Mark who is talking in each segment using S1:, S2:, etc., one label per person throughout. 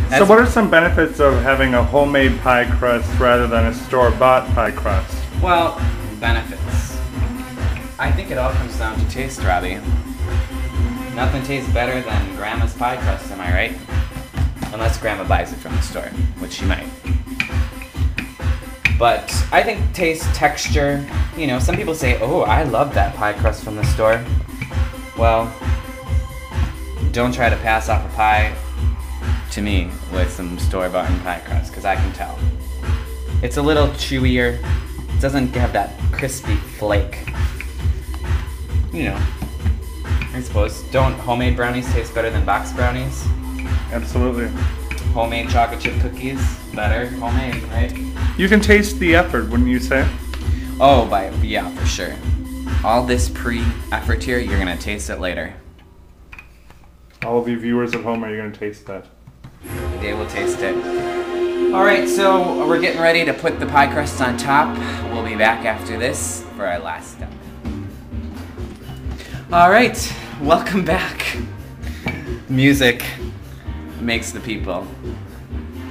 S1: So what are some benefits of having a homemade pie crust rather than a store-bought pie crust?
S2: Well, benefits. I think it all comes down to taste, Robbie. Nothing tastes better than Grandma's pie crust, am I right? Unless Grandma buys it from the store, which she might. But I think taste, texture, you know, some people say, oh, I love that pie crust from the store. Well, don't try to pass off a pie to me with some store-bought pie crust, because I can tell. It's a little chewier. It doesn't have that crispy flake. You know, I suppose. Don't homemade brownies taste better than box brownies?
S1: Absolutely.
S2: Homemade chocolate chip cookies, better homemade, right?
S1: You can taste the effort, wouldn't you say?
S2: Oh, yeah, for sure. All this pre-effort here, you're gonna taste it later.
S1: All of you viewers at home, are you going to taste that?
S2: They will taste it. Alright, so we're getting ready to put the pie crust on top. We'll be back after this for our last step. Alright, welcome back. Music makes the people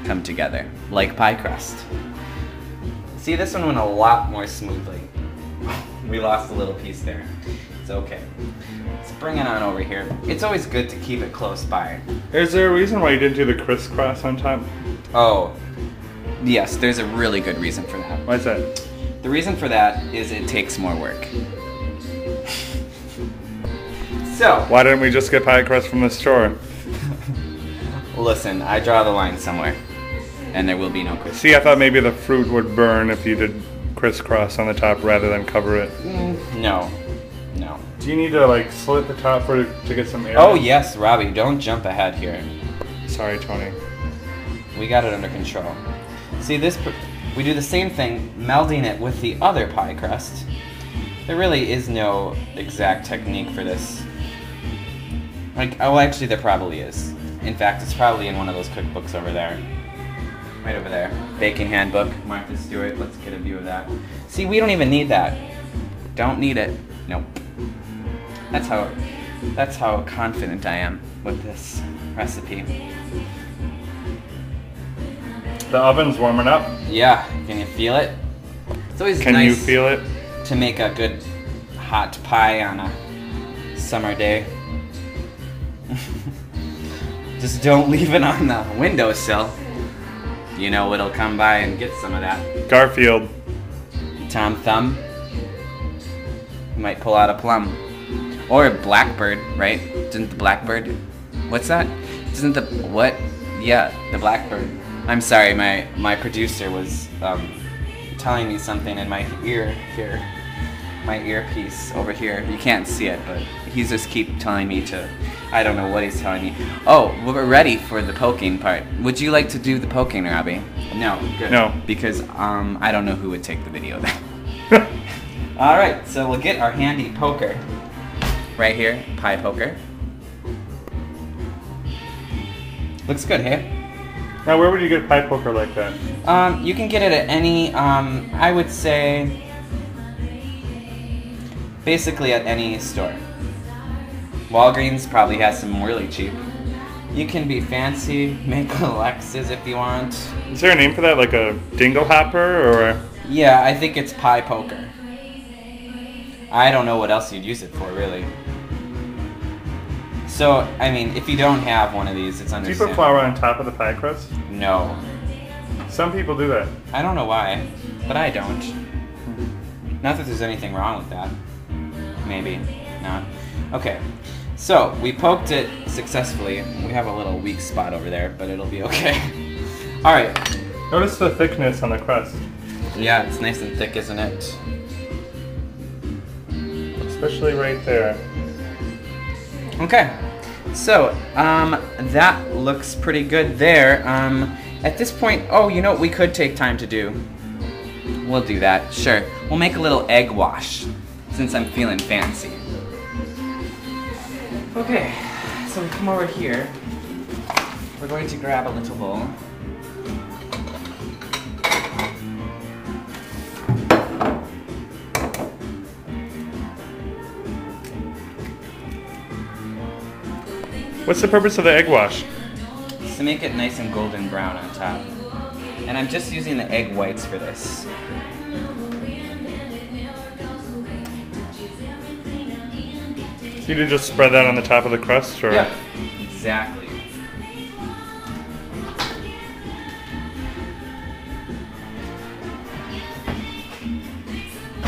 S2: come together, like pie crust. See, this one went a lot more smoothly. We lost a little piece there. It's okay. Let's bring it on over here. It's always good to keep it close by.
S1: Is there a reason why you didn't do the crisscross on top?
S2: Oh, yes, there's a really good reason for that.
S1: Why is that?
S2: The reason for that is it takes more work. So,
S1: why didn't we just get pie crust from the store?
S2: Listen, I draw the line somewhere, and there will be no crisscross.
S1: See, I thought maybe the fruit would burn if you did crisscross on the top rather than cover it.
S2: No.
S1: Do you need to like slit the top to get some air?
S2: Oh yes, Robbie, don't jump ahead here.
S1: Sorry, Tony.
S2: We got it under control. See, we do the same thing, melding it with the other pie crust. There really is no exact technique for this. Like, oh, actually, there probably is. In fact, it's probably in one of those cookbooks over there. Right over there. Baking handbook, Martha Stewart. Let's get a view of that. See, we don't even need that. Don't need it. Nope. That's how confident I am with this recipe.
S1: The oven's warming up.
S2: Yeah, can you feel it? It's always
S1: Can
S2: nice
S1: you feel it?
S2: to make a good hot pie on a summer day. Just don't leave it on the windowsill. You know it'll come by and get some of that.
S1: Garfield.
S2: Tom Thumb. You might pull out a plum. Or a blackbird, right? Didn't the blackbird? What's that? Isn't the what? Yeah, the blackbird. I'm sorry, my producer was telling me something in my ear here. My earpiece over here. You can't see it, but he's just keep telling me to. I don't know what he's telling me. Oh, we're ready for the poking part. Would you like to do the poking, Robbie? No, good.
S1: No.
S2: Because I don't know who would take the video then. All right, so we'll get our handy poker. Right here, pie poker. Looks good, hey?
S1: Now, where would you get a pie poker like that?
S2: You can get it at any, I would say, basically at any store. Walgreens probably has some really cheap. You can be fancy, make Alexas if you want.
S1: Is there a name for that, like a dingle hopper, or?
S2: Yeah, I think it's pie poker. I don't know what else you'd use it for, really. So, I mean, if you don't have one of these, it's understandable.
S1: Do you put flour on top of the pie crust?
S2: No.
S1: Some people do that.
S2: I don't know why, but I don't. Not that there's anything wrong with that. Maybe. Not. Okay. So, we poked it successfully. We have a little weak spot over there, but it'll be okay. Alright.
S1: Notice the thickness on the crust.
S2: Yeah, it's nice and thick, isn't it?
S1: Especially right there.
S2: Okay, so that looks pretty good there. At this point, oh, you know what we could take time to do? We'll do that, sure. We'll make a little egg wash, since I'm feeling fancy. Okay, so we come over here. We're going to grab a little bowl.
S1: What's the purpose of the egg wash?
S2: to make it nice and golden brown on top. And I'm just using the egg whites for this.
S1: So you just spread that on the top of the crust, or?
S2: Yeah, exactly.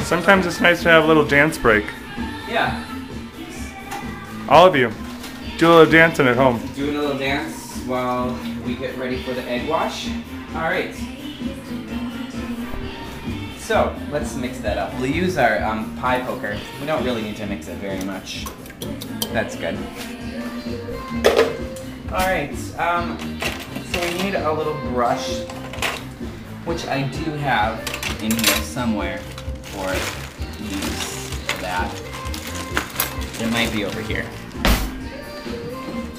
S1: Sometimes it's nice to have a little dance break.
S2: Yeah.
S1: All of you, do a little dancing at home.
S2: Doing a little dance while we get ready for the egg wash. All right. So let's mix that up. We'll use our pie poker. We don't really need to mix it very much. That's good. All right. So we need a little brush, which I do have in here somewhere for use of that. It might be over here.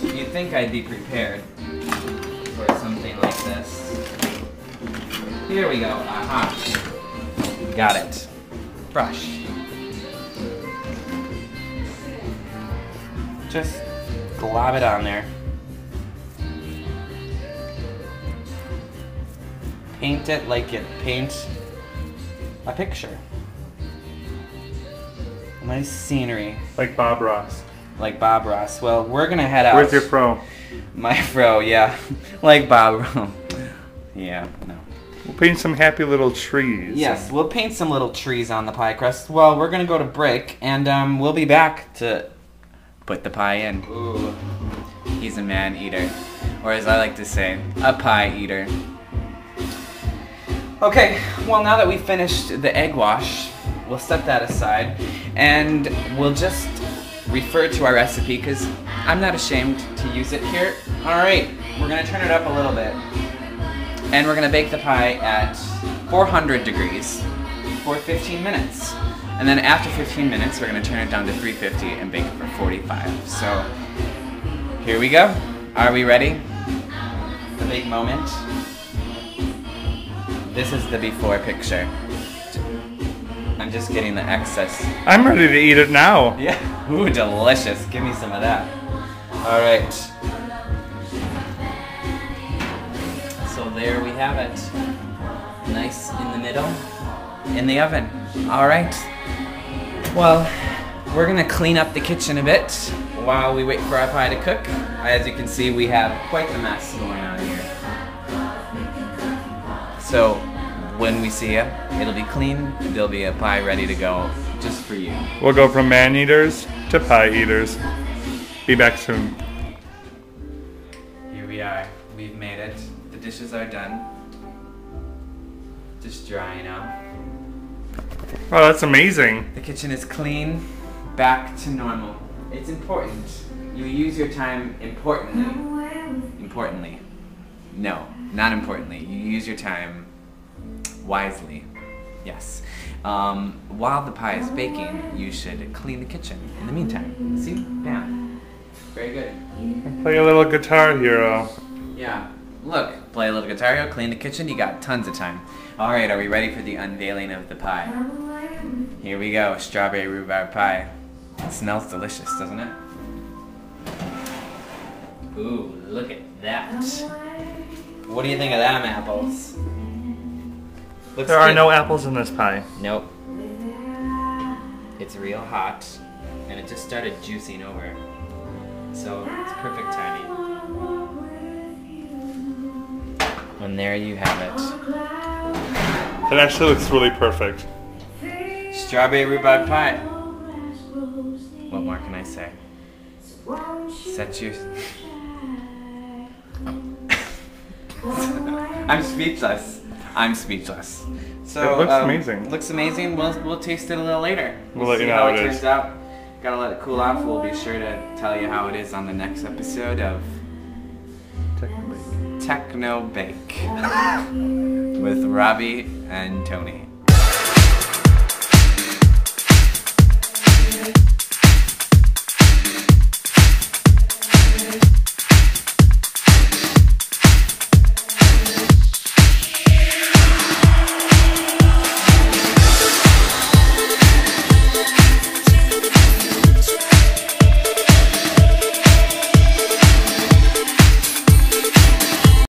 S2: You'd think I'd be prepared for something like this. Here we go. Aha. Got it. Brush. Just glob it on there. Paint it like you'd paint a picture. Nice scenery.
S1: Like Bob Ross.
S2: Like Bob Ross. Well, we're gonna head out.
S1: Where's your fro?
S2: My fro, yeah. Like Bob Ross. Yeah, no.
S1: We'll paint some happy little trees.
S2: Yes, we'll paint some little trees on the pie crust. Well, we're gonna go to break, and we'll be back to put the pie in. Ooh, he's a man eater. Or as I like to say, a pie eater. Okay, well now that we've finished the egg wash, we'll set that aside, and we'll just refer to our recipe because I'm not ashamed to use it here. Alright, we're going to turn it up a little bit, and we're going to bake the pie at 400 degrees for 15 minutes. And then after 15 minutes, we're going to turn it down to 350 and bake it for 45. So, here we go. Are we ready? The big moment. This is the before picture. I'm just getting the excess.
S1: I'm ready to eat it now.
S2: Yeah. Ooh, delicious. Give me some of that. All right. So there we have it. Nice in the middle. In the oven. All right. Well, we're going to clean up the kitchen a bit while we wait for our pie to cook. As you can see, we have quite the mess going on here. So when we see you, it'll be clean. There'll be a pie ready to go just for you.
S1: We'll go from man eaters to pie eaters. Be back soon.
S2: Here we are. We've made it. The dishes are done. Just drying out.
S1: Oh, that's amazing.
S2: The kitchen is clean. Back to normal. It's important. You use your time importantly. No, not importantly. You use your time wisely. Yes. While the pie is baking, you should clean the kitchen in the meantime. See? Bam. Very good.
S1: Play a little Guitar Hero.
S2: Yeah. Look, play a little Guitar Hero, clean the kitchen, you got tons of time. Alright, are we ready for the unveiling of the pie? Here we go, strawberry rhubarb pie. It smells delicious, doesn't it? Ooh, look at that. What do you think of them apples? Looks
S1: There are
S2: good.
S1: no apples in this pie.
S2: Nope. It's real hot, and it just started juicing over. So it's perfect timing. And there you have it.
S1: It actually looks really perfect.
S2: Strawberry rhubarb pie. What more can I say? Set your... I'm speechless. I'm speechless. So
S1: It looks amazing.
S2: Looks amazing. We'll taste it a little later.
S1: We'll let
S2: see
S1: you know
S2: how
S1: how
S2: it
S1: it
S2: turns
S1: is.
S2: out. Gotta let it cool off. We'll be sure to tell you how it is on the next episode of
S1: TECHNOBake.
S2: TECHNOBake with Robbie and Tony.